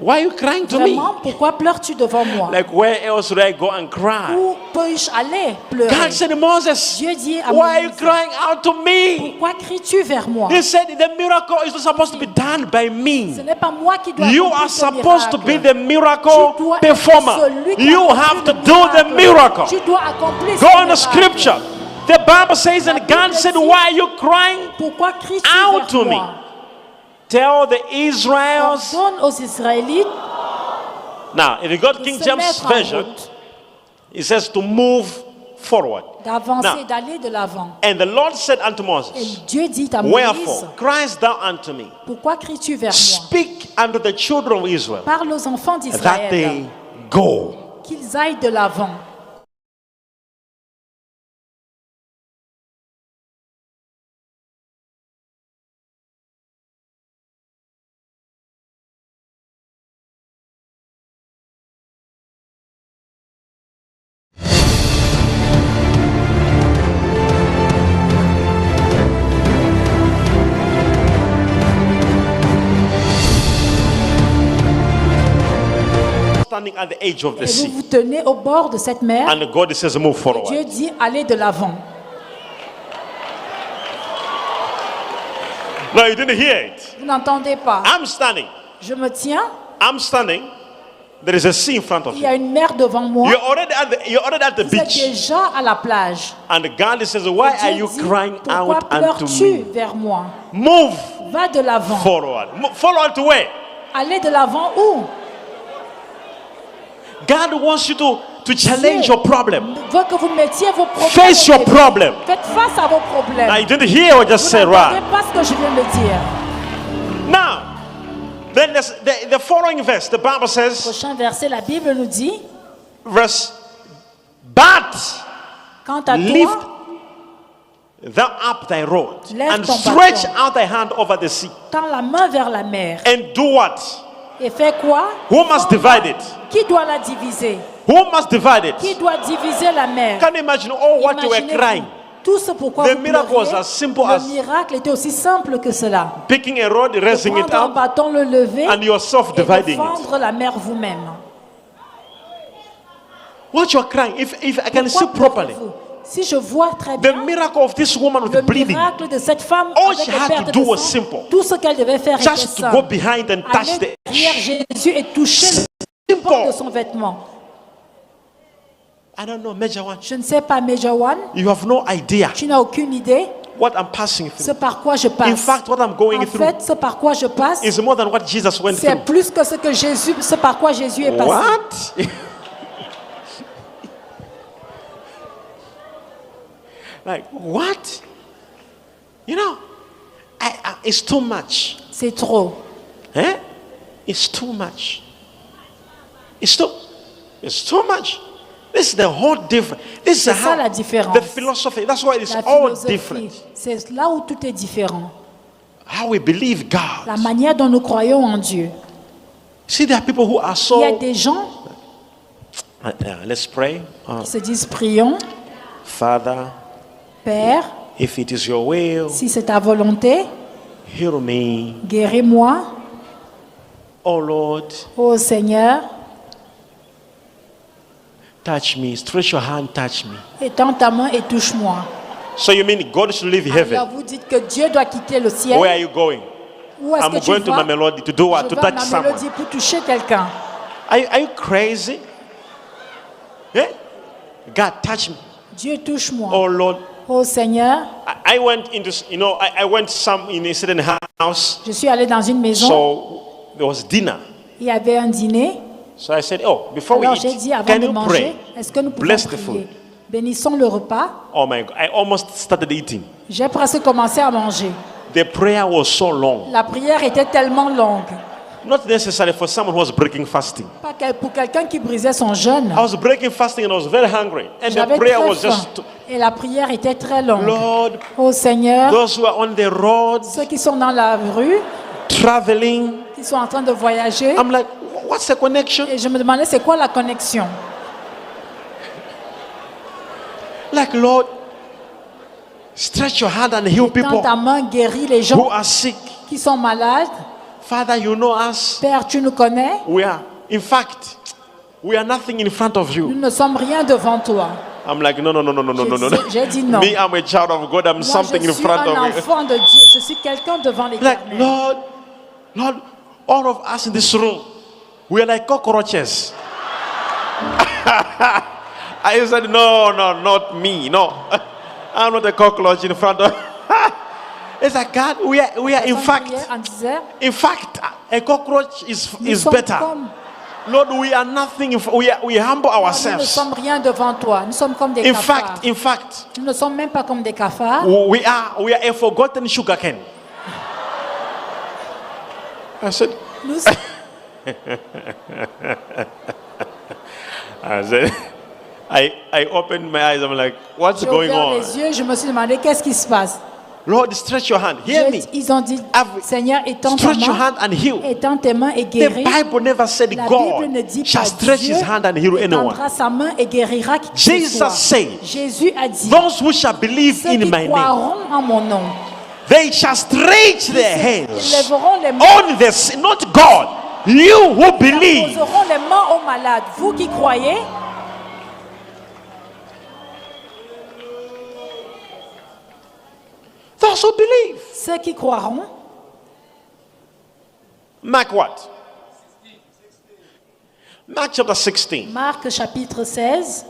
Why are you crying to me? vraiment, pourquoi pleures-tu devant moi? Like, where else would I go and cry? Où peux-je aller pleurer? God said to Moses, Dieu dit à why are you Moïse, crying out to me? pourquoi cries-tu vers moi? He said, the miracle is not supposed to be done by Ce me. n'est pas moi qui dois You accomplir are ce supposed to be miracle. the miracle Tu dois être performer. celui qui You accomplit have to le do the miracle. Tu dois accomplir ce Go on the miracle. scripture. The Bible says, and God said, why are you crying Pourquoi cries-tu out vers to me? moi? Tell the Israelites. Ordonne aux Israélites Now, if you got de King se James mettre en Version, route, it says to move forward. d'avancer, Now, d'aller de l'avant. and the Lord said unto Et Moses, Dieu dit à Moïse, wherefore criest thou unto me? pourquoi cries-tu vers moi? Speak unto the children of Israel Parle aux enfants that d'Israël they go. qu'ils aillent de l'avant. Standing at the edge of the Et vous sea. vous tenez au bord de cette mer. And God says, move Dieu forward. dit, allez de l'avant. No, you didn't hear it. Vous n'entendez pas. I'm standing. Je me tiens, I'm standing. There is a sea in front of il y you. a une mer devant moi. You're already at the Vous êtes beach. déjà à la plage. And God says, why are Dieu you dit, crying pourquoi out unto pleures-tu me? vers moi? Move Va de l'avant. forward. Forward to where? Allez de l'avant où? God wants you to challenge your problem. veut que vous mettiez vos problèmes. Face your au défi. problem. Faites face à vos problèmes. Now you didn't hear what I just Vous said, n'entendez right? pas ce que je viens de dire. Now, then there's the following verse. The Bible says, Prochain verset, la Bible nous dit, verse, but quant à lift toi, thou up thy rod Lève and ton stretch bâton. out thy hand over the sea. tends la main vers la mer. And do what? Et fais quoi? Who must divide it? Qui doit la diviser? Who must divide Qui it? doit diviser la mer? Can you imagine all what you were Imaginez-vous, crying? tout ce pourquoi The vous miracle was pleuriez, as simple le as miracle était aussi simple que cela. picking a rod, raising it Prendre un up, bâton, le lever and yourself et de dividing it. fendre la mer vous-même. What you are crying, if I can see Pourquoi properly, pleurez-vous? Si je vois très the bien, miracle of this woman with le the bleeding, miracle de cette femme all avec she les had pertes to do de was sang, simple. tout ce qu'elle devait faire était just to go simple. behind and touch Aller the derrière Jésus et toucher le bord de simple. son vêtement. I don't know, Major One. Je ne sais pas, Major One, You have no idea tu n'as aucune idée what I'm passing ce through. par quoi je passe. In fact, what I'm going En through fait, ce par quoi je passe, is more than what Jesus went c'est through. plus que ce par quoi Jésus est passé. What? Like, what? You know, it's too much. C'est trop. Eh? It's too much. It's too much. This is the whole difference. This is C'est ça la how différence. the philosophy. That's why it's La all philosophie, different. c'est là où tout est différent. How we believe La God. manière dont nous croyons en Dieu. See, there are people who are Il y a so. des gens Let's pray. qui se disent prions, Father, Père, if it is your will, si c'est ta volonté, heal me. guéris-moi, Oh Lord, ô Seigneur, touch me. Stretch your hand, touch me. étends ta main et touche-moi. So you mean God should leave Alors heaven? vous dites que Dieu doit quitter le ciel. Where are you going? Où est-ce I'm que tu going to vas? my melody to do what? Je To vais à touch ma someone. mélodie pour toucher quelqu'un. Are you crazy? Yeah? God, touch me. Dieu touche-moi. Oh Lord, Ô Seigneur, I went into, I went some in a certain house. je suis allée dans une maison, So there was dinner. il y avait un dîner. So I said, oh, before we Alors j'ai eat, dit avant can de you manger, pray? est-ce que nous pouvons Bless the prier? food. Bénissons le repas. Oh my God, I almost started eating. J'ai presque commencé à manger. The prayer was so long. La prière était tellement longue. Not necessarily for someone who was breaking fasting. Pas pour quelqu'un qui brisait son jeûne. I was breaking fasting and I was very hungry. And the J'avais prayer très was faim. just, Et la prière était très longue. Lord, Ô Seigneur, those who are on the road, ceux qui sont dans la rue, traveling. qui sont en train de voyager, I'm like, what's the connection? et je me demandais c'est quoi la connexion. Like, Lord, stretch your hand and heal Quand people ta main guérit les who gens are sick. qui sont malades, Father, you know us. Père, tu nous connais, We are, in fact, we are nothing in front of nous you. ne sommes rien devant toi. I'm like, no. J'ai dit non. Me, I'm a child of God. I'm Moi, something je in suis front un of you. enfant de Dieu. Je suis quelqu'un devant Like, l'Éternel. Lord, all of us in this room, we are like cockroaches. I said, no, not me. No, I'm not a cockroach in front of. It's like, God, we are in On fact, priait, on disait, in fact, a cockroach nous is sommes better. comme- Lord, we are nothing. We humble nous ne ourselves. sommes rien devant toi. Nous sommes comme des In cafards. fact, Nous ne sommes même pas comme des cafards. we are a forgotten sugar cane. I said, Nous, I opened my eyes. I'm like, what's j'ai going ouvert on? les yeux. Je me suis demandé qu'est-ce qui se passe. Lord, stretch your hand. Hear me. Ils ont dit, Have- Seigneur, étends ta Stretch your main, hand and heal. étends tes mains et The guéris. Bible never said La Bible ne God dit shall pas stretch Dieu his hand and heal anyone. étendra sa main et guérira qui que ce Jesus soit. said, Jésus a dit, those who shall believe ceux in qui my name, croiront en mon nom, they shall stretch their ils hands lèveront les mains, on the sick, not God. You who believe. poseront les mains aux malades. Vous qui croyez, Those who believe. ceux qui croiront, Mark what? Mark chapter 16. Marc chapitre 16,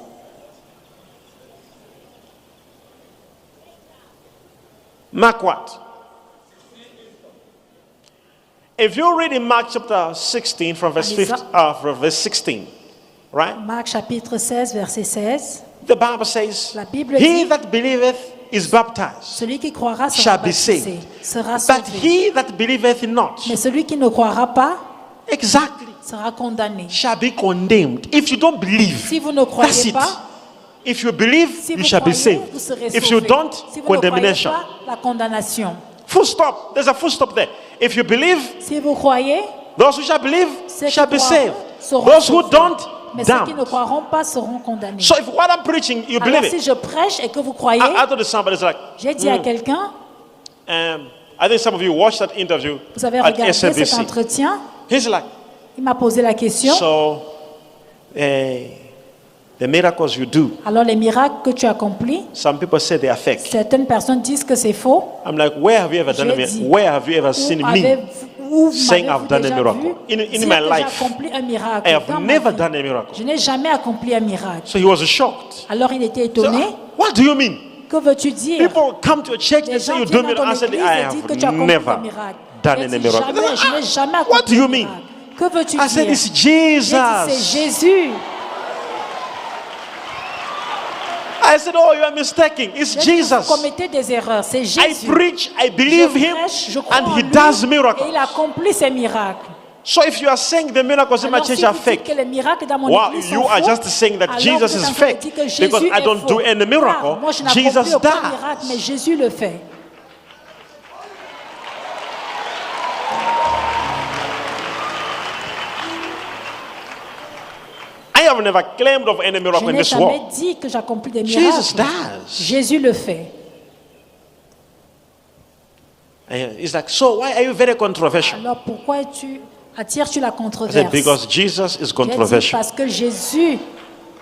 Mark what? If you read in Mark chapter 16 from verse Allez, 15, from verse 16, Right? Marc chapitre 16, verset 16. The Bible says, La Bible he dit, that believeth is baptized, celui qui croira sera shall be baptisé, saved. sera But sauvé. he that believeth not, Mais celui qui ne croira pas exactly, sera condamné. shall be condemned. If you don't believe, Si vous ne that's croyez it. pas, If you believe, si you vous shall be croyez, saved. vous serez If you sauvés. don't, Si vous ne croyez condemnation. pas, la condamnation. Full stop. There's a full stop there. If you believe, Si vous croyez, those who shall believe ceux qui shall be croiront saved. seront Those who sauvés. don't, Mais ceux qui damned. ne croiront pas seront condamnés. So if what I'm preaching, you Alors believe si it. je prêche et que vous croyez, I told somebody, it's like, j'ai dit à quelqu'un, I think some of you watched that interview vous avez at regardé cet SNBC. entretien, He's like, il m'a posé la question, so the miracles you do, alors les miracles que tu accomplis, some people say they are fake. certaines personnes disent que c'est faux. I'm like, where have you ever done a J'ai miracle? dit, Where have you ever seen me Où saying m'avez-vous I've done a déjà miracle? vu In dire my que life, j'ai accompli un miracle I have dans ma never vie. done a miracle. Je n'ai jamais accompli un miracle. So he was shocked. Alors il était So, étonné. what do you mean? Que veux-tu dire? People come to a church, they Les say gens you viennent do dans ton miracles. I said, église I et disent que tu have accomplis never un miracle. done J'ai any dit, miracle. jamais, je n'ai jamais What accompli do you un mean? miracle. Que veux-tu I said, dire? it's J'ai dit, c'est Jesus. Jésus. I said, oh, you are mistaken. It's J'ai dit, Jesus. vous commettez des erreurs. C'est I Jésus. preach, I Je believe him, prêche, je crois and en he lui, does et miracles. il accomplit ses miracles. So if you are saying the miracles in my Alors, church si are vous dites fake, que les miracles dans mon well, église you sont are faux, just saying that alors Jesus vous êtes is en train de fake dire que because Jésus I est don't faux. do any miracle. Car moi, je Jesus n'accomplis aucun does. miracle, mais Jésus le fait. I have never claimed of any Je miracle in n'ai this jamais world. dit que j'accomplis des Jesus miracles. does. Jésus le fait. And it's like, so why are you very controversial? Alors pourquoi attires-tu la I said, controverse? because Jesus is J'ai dit controversial. parce que Jésus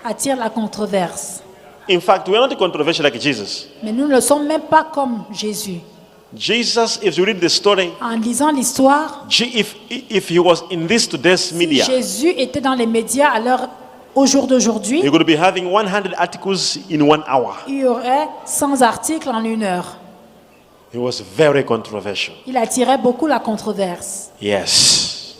attire la controverse. In fact, we are not controversial like Jesus. Mais nous ne sommes même pas comme Jésus. Jesus, if you read the story, En lisant l'histoire, if he was in this today's si media, Jésus était dans les médias au jour d'aujourd'hui, you're going to be having 100 articles in 1 hour. il y aurait 100 articles en 1 heure. He was very controversial. Il attirait beaucoup la controverse. Yes.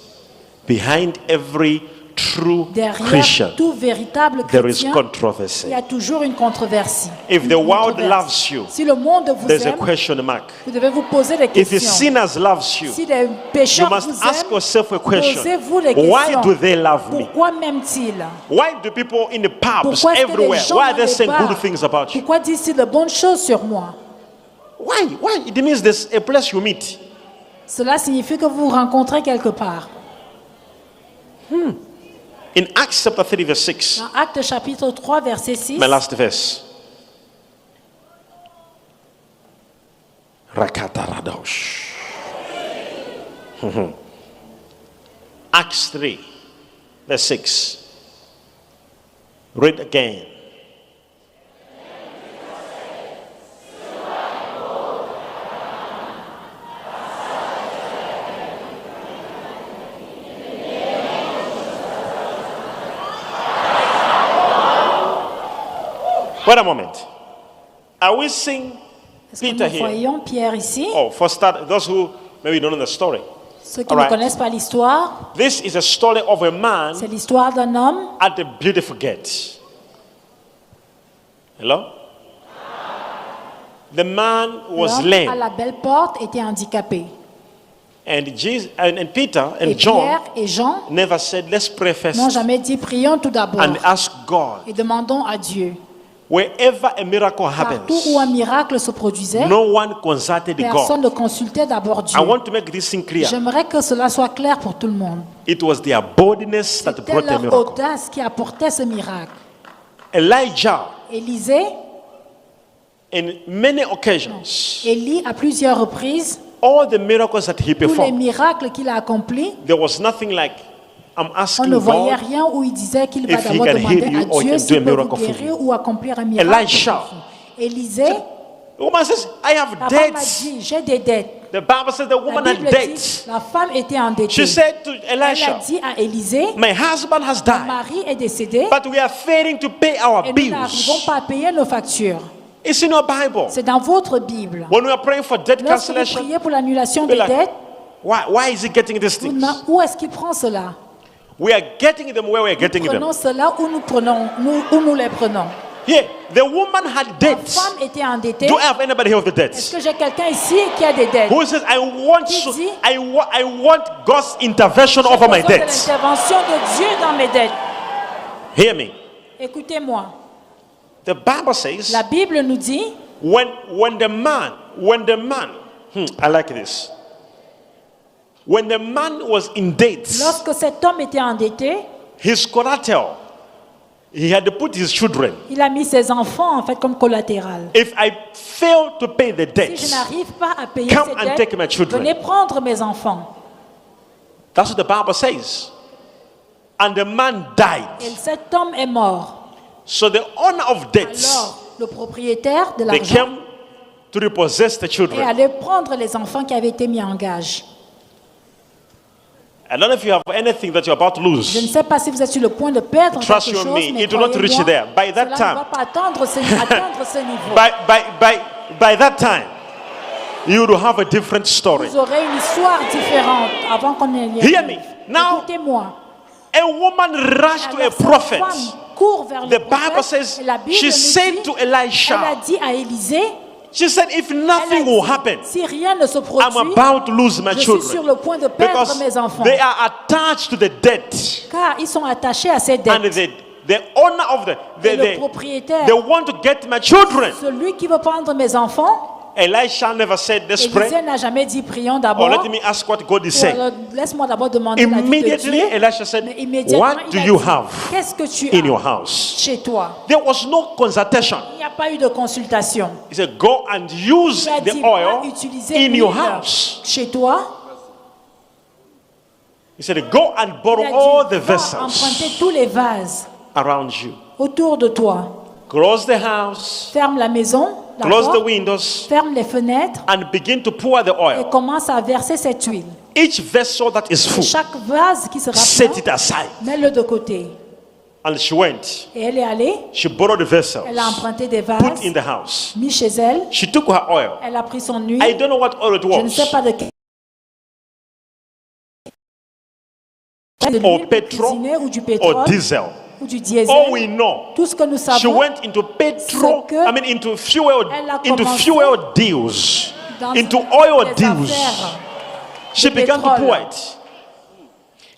Behind every true Derrière Christian, tout véritable there is chrétien, controversy. il y a toujours une controversie. If the Une world controverse. loves you, Si le monde vous there's a aime, question mark. vous devez vous poser des If the questions. sinners loves you, Si les you pécheurs must vous ask aiment, yourself a question. posez-vous les Why questions. do they love me? Pourquoi m'aiment-ils? Why do people in the pubs Pourquoi est-ce que les everywhere, gens why are dans they les saying bars, good things about you? pourquoi disent-ils de bonnes choses sur moi? Why? Why? It means there's a place you meet. Cela signifie que vous vous rencontrez quelque part. In Acts chapter 3 verse 6, Dans Actes chapitre 3, verset 6, my last verse. Rakataradosh. Acts 3 verse 6. Read again. Wait a moment. Are we seeing est-ce que Peter nous here? voyons Pierre ici? Oh, for start, those who maybe don't know the story. Ceux qui All ne right. connaissent pas l'histoire, This is a story of a man c'est l'histoire d'un homme at the beautiful gate. Hello? The man was l'homme à lame. la belle porte était handicapé. And Jesus and Peter and Et John Pierre et Jean never said, let's pray first n'ont jamais dit prions tout d'abord and ask God. et demandons à Dieu. Wherever a miracle Partout où un happens, miracle se produisait, no one consulted personne God. ne consultait d'abord Dieu. I want to make this thing clear. J'aimerais que cela soit clair pour tout le monde. It was their boldness that C'était brought the leur miracle. audace qui apportait ce miracle. Elijah, Élisée, in many occasions, Élie, à plusieurs reprises, all the miracles that he tous les performed, miracles qu'il a accomplis, there was nothing like, I'm on asking ne voyait God. rien où il disait qu'il va if he d'abord can demander heal you à or he Dieu can s'il do a peut vous miracle for guérir you. ou accomplir un miracle. Elisha. Élisée, The woman says, I have la femme a debts. dit, j'ai des dettes. The Bible says the La woman had Bible dit, debts. la femme était endettée. She said to Elle a Elisha, dit à Élisée, my husband has mon died, mari est décédé but we are failing to pay our et nous n'arrivons bills. pas à payer nos factures. It's in your Bible. C'est dans votre Bible. When we are praying for debt Lorsque vous cancellation, priez pour l'annulation be des like, dettes, why is he getting these things? où est-ce qu'il prend cela? We are getting them where we are getting them. Prenons cela où nous les prenons. Here, the woman had La debts. femme était endettée. Do I have anybody here with the Est-ce debts? que j'ai quelqu'un ici qui a des dettes? Who says, I want, Qui dit? I want God's intervention J'ai over my besoin de debts. l'intervention de Dieu dans mes dettes. Hear me. Écoutez-moi. The Bible says, La Bible nous dit, when the man, I like this. When the man was in debt, lorsque cet homme était endetté, his collateral, he had to put his children. il a mis ses enfants en fait comme collatéral. If I fail to pay the Si debts, je n'arrive pas à payer come ces and take my dettes, children. venez prendre mes enfants. That's what the Bible says. And the man died. Et cet homme est mort. So the owner of debts, Alors, le propriétaire de they l'argent came to repossess the est children. allé prendre les enfants qui avaient été mis en gage. I don't know if you have anything that you're about to Je ne lose. sais pas si vous êtes sur le point de perdre Trust quelque you chose, me, mais it will not reach croyez-moi, there. By that cela time- ne va pas atteindre ce niveau. By that time, you will have a different story. Vous aurez une histoire différente avant qu'on ait y Hear me. arrive. Now, Écoutez-moi. a woman rushed to a Alors, cette prophet. femme court vers le The Bible prophète, says et la Bible she nous said dit, to elle a Elisha, dit à Élisée, she said, if elle a nothing dit, will happen, si rien ne se I'm produit, about to lose my je suis sur children. le point de perdre Because mes enfants. they are attached to the debt. Car ils sont attachés à ces And dettes. the owner of Et le propriétaire, they want to get my children. celui qui veut prendre mes enfants, Elisha never said, let's pray. Élisée n'a jamais dit prions Or d'abord. let me ask what God is Ou saying. alors, laisse-moi d'abord demander la vie de Immediately, Dieu. Elisha said, Mais immédiatement, what il do a you dit, have qu'est-ce que tu in as your house? chez toi? There was no consultation. Il n'y a pas eu de consultation. He said, go and use Il a the dit, oil va utiliser in your l'huile house. chez toi. He said, go and Il borrow a all dit, the va vessels emprunter tous les vases around you. autour de toi. Close the house, Ferme la maison, la close the porte, windows, ferme les fenêtres and begin to pour the et oil. commence à verser cette huile. Each vessel that is Et full, chaque vase qui sera set plein, it aside. mets-le de côté. And she went. Et elle est allée, She borrowed the vessels, elle a emprunté des put vases, in the house. mis chez elle, She took her oil. elle a pris son I huile. don't know what oil it Je ne sais was. pas de quelle de Or l'huile pour petrol, cuisiner ou du or pétrole diesel. ou du diesel. All we know, Tout ce que nous she savons, went into petrol, que into fuel, elle a into commencé fuel deals, dans into oil les deals. affaires She de began to pétrole. pour it.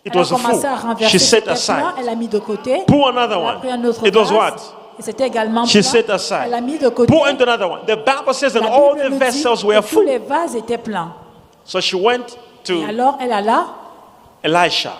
It Elle a was commencé à full. renverser She set ce aside. plein, elle a mis de côté. Pour another Elle a one. pris un autre It was vase, what? et c'était également She plein. set aside. Elle a mis de côté. Pour into another one. The Bible says that La all Bible the nous vessels dit were que tous full. les vases étaient pleins. So she went Et to alors elle alla Elisha.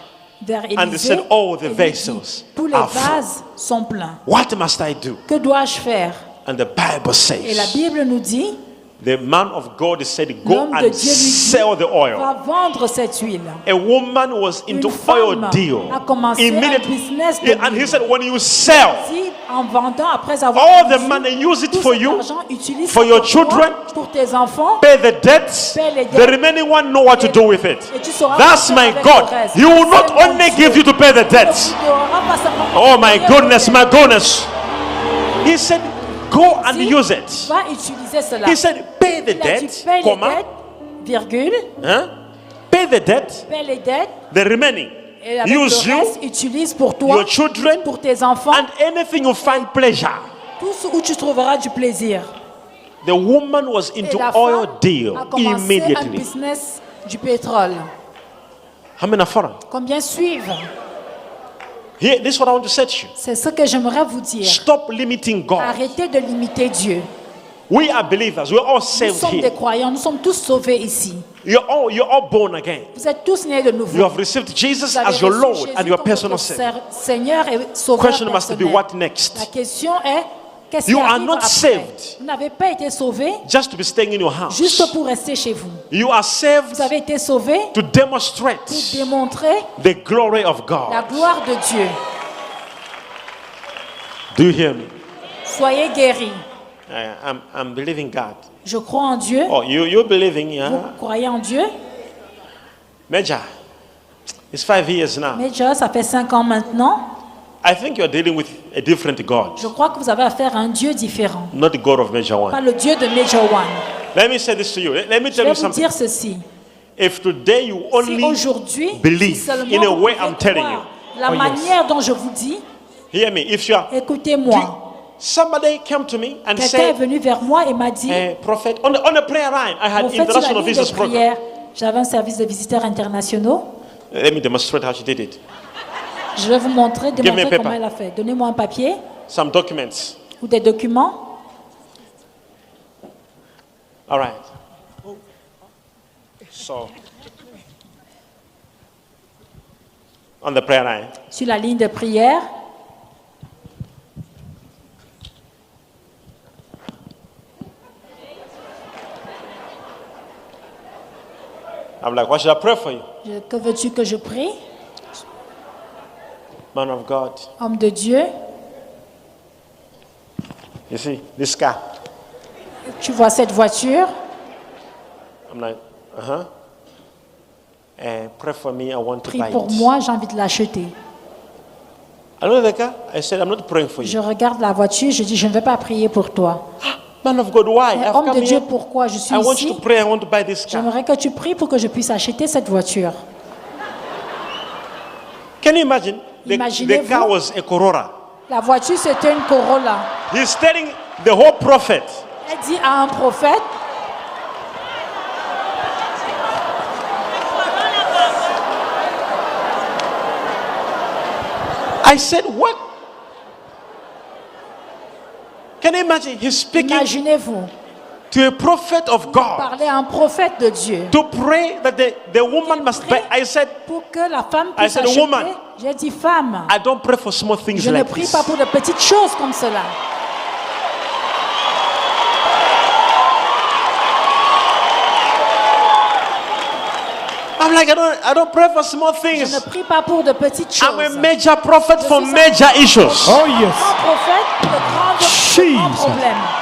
vers And they Élisée said, "All the et lui vessels dit, tous les are full. vases sont pleins. What must I do? Que dois-je faire? And the Bible Et la says, Bible nous dit, the man of God said, go l'homme de and Dieu lui dit, sell the oil. va vendre cette huile. A woman was into Une oil femme deal. a commencé un Immediately. business de Yeah, and he l'huile. said, when you sell Si en vendant après avoir all the vendu, money, use it tout for cet you, argent, utilise for ça your pour children, toi, pour tes enfants, pay the debts, Paie les the dettes. remaining one know what to do with it. et tu sauras That's quoi faire my avec God. le reste. He will not C'est mon only Dieu. give you to pay the Tu debts. n'auras pas seulement Oh my payer goodness, les my dettes. goodness. He said, go and Si, use it. va utiliser cela. He said, pay the Il a dit, debt, paie les comma, dettes, virgule, huh? Pay the debt, paie les dettes, the remaining. et avec Use le you, reste, utilise pour toi, your children, pour tes enfants, and anything you find pleasure. tout ce où tu trouveras du plaisir. The woman was Et into la oil femme deal a commencé un immediately. business du pétrole. How many are following? Combien suivent? Here, this is what I want to say to you. C'est ce que j'aimerais vous dire. Stop limiting God. Arrêtez de limiter Dieu. We are believers. We're all Nous saved sommes des here. croyants, nous sommes tous sauvés ici. You're all born again. Vous êtes tous nés de nouveau. You have received Jesus Vous avez as your reçu Lord Jésus and your comme personal votre Savior. Seigneur et Sauveur Question must be personnel. what La next? question est, qu'est-ce qui You are arrive not après? saved. Vous n'avez pas été sauvé Just to be staying in your juste house. pour rester chez vous. You are saved Vous avez été sauvé to pour demonstrate démontrer the glory of la God. gloire de Dieu. Do you hear me? Soyez guéris. I'm believing God. Je crois en Dieu. Oh, you're believing, Vous yeah? croyez en Dieu. Major, it's 5 years now. Mais déjà, ça fait 5 ans maintenant. I think you're dealing with a different God, Je crois que vous avez affaire à un Dieu différent. not the God of Major Pas One. le Dieu de Major One. Let me say this to you. Let me Je tell vais you vous something. dire ceci. If today you Si only aujourd'hui, believe si seulement in a vous way pouvez I'm telling croire La Oh, yes. manière dont je vous dis, Hear me. If you are, écoutez-moi. somebody came to me and Quelqu'un est said, venu vers moi et m'a dit, prophet, on the prayer line, I had au fait, sur introduction la of ligne de visitors program. prière, j'avais un service de visiteurs internationaux. Let me demonstrate how she did it. Je vais vous montrer, me a démontrer paper. comment elle a fait. Donnez-moi un papier Some documents. ou des documents. All right. So, on the prayer line, Sur la ligne de prière, I'm like, what should I pray for you? que veux-tu que je prie? Man of God. Homme de Dieu, You see, this car. tu vois cette voiture? I'm like, pray for me, I want to Prie buy pour it. moi, j'ai envie de l'acheter. I look at the car, I said, I'm not praying for Je you. regarde la voiture, je dis, je ne vais pas prier pour toi. Man of God, why? Mais I've homme de come Dieu, here. pourquoi je suis I want ici? you to pray, I want to buy this car. J'aimerais que tu pries pour que je puisse acheter cette voiture. Can you imagine? The Imaginez-vous. car was a Corolla. La voiture, c'était une Corolla. He's telling the whole prophet, Elle dit à un prophète, I said, what? Can you imagine? He's speaking imaginez-vous, to a prophet of God parler à un prophète de Dieu to pray that the woman must buy. I said, pour que la femme I puisse said, acheter. woman. J'ai dit, femme, I don't pray for small things je ne like prie this. pas pour de petites choses comme cela. I'm like, I don't pray for small Je things. ne prie pas pour de petites I'm a choses. major prophet for suis un- major issues. Oh, yes. Grand prophète de grands Jesus. problèmes.